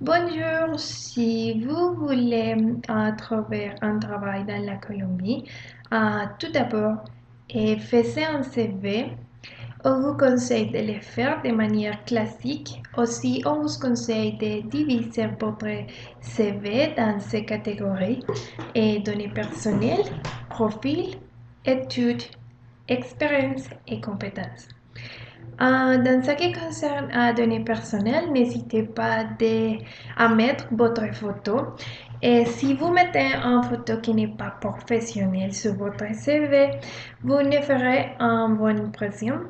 Bonjour, si vous voulez trouver un travail dans la Colombie, tout d'abord, faites un CV. On vous conseille de le faire de manière classique. Aussi, on vous conseille de diviser votre CV dans ces catégories et données personnelles, profil, études, expérience et compétences. Dans ce qui concerne données personnelles, n'hésitez pas à mettre votre photo. Et si vous mettez une photo qui n'est pas professionnelle sur votre CV, vous ne ferez une bonne impression.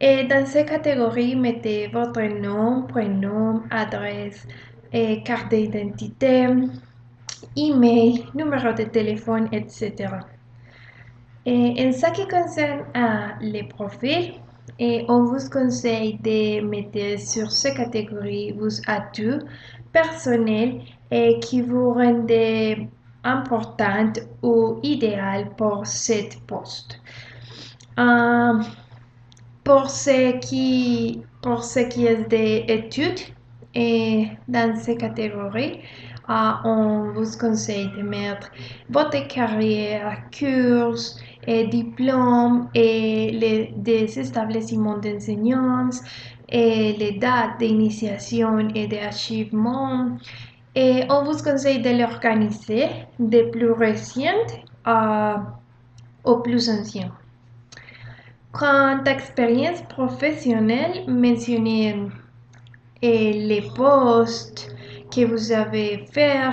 Et dans ces catégories, mettez votre nom, prénom, adresse, et carte d'identité, email, numéro de téléphone, etc. Et en ce qui concerne les profils, on vous conseille de mettre sur ces catégories vos atouts personnels et qui vous rendent importante ou idéal pour cette poste. Euh, pour ce qui est des études, et dans ces catégories, on vous conseille de mettre votre carrière, cours et diplômes et des établissements d'enseignement et les dates d'initiation et d'achèvement. Et on vous conseille de l'organiser des plus récentes aux plus anciens. Quant à expérience professionnelle, mentionnez les postes que vous avez fait,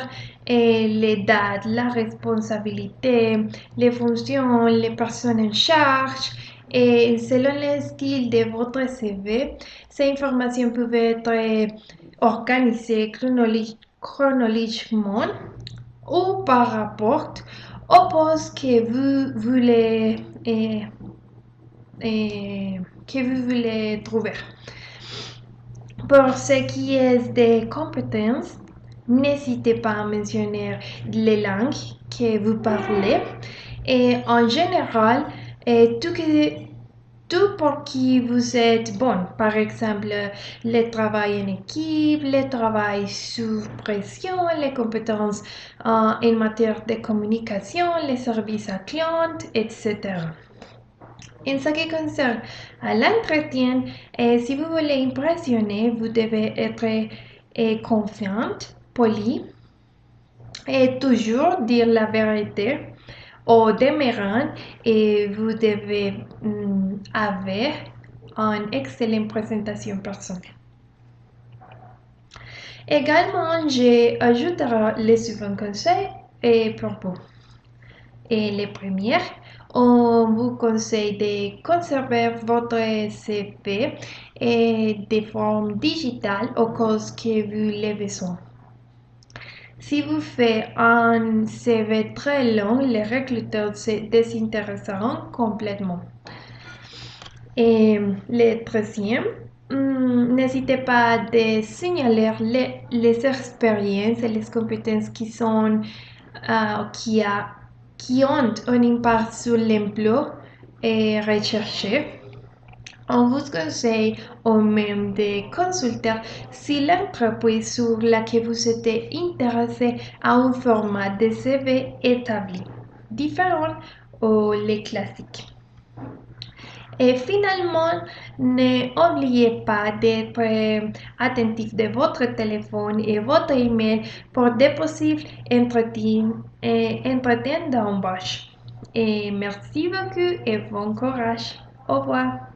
et les dates, la responsabilité, les fonctions, les personnes en charge. Et selon le style de votre CV, ces informations peuvent être organisées chronologiquement ou par rapport au poste que vous voulez trouver. Pour ce qui est des compétences, n'hésitez pas à mentionner les langues que vous parlez et en général, tout pour qui vous êtes bon. Par exemple, le travail en équipe, le travail sous pression, les compétences en matière de communication, les services à clients, etc. En ce qui concerne l'entretien, si vous voulez impressionner, vous devez être confiante, poli et toujours dire la vérité. Au demeurant, et vous devez avoir une excellente présentation personnelle. Également, j'ajouterai les suivants conseils pour vous. Et les premières, on vous conseille de conserver votre CV et de forme digitale au cas que vous l'avez besoin. Si vous faites un CV très long, les recruteurs se désintéresseront complètement. Et le troisième, n'hésitez pas à signaler les expériences et les compétences qui ont un impact sur l'emploi et recherché. On vous conseille au même de consulter si l'entreprise sur laquelle vous êtes intéressé a un format de CV établi, différent ou les classiques. Et finalement, n'oubliez pas d'être attentif de votre téléphone et votre email pour des possibles entretiens d'embauche. Et merci beaucoup et bon courage. Au revoir.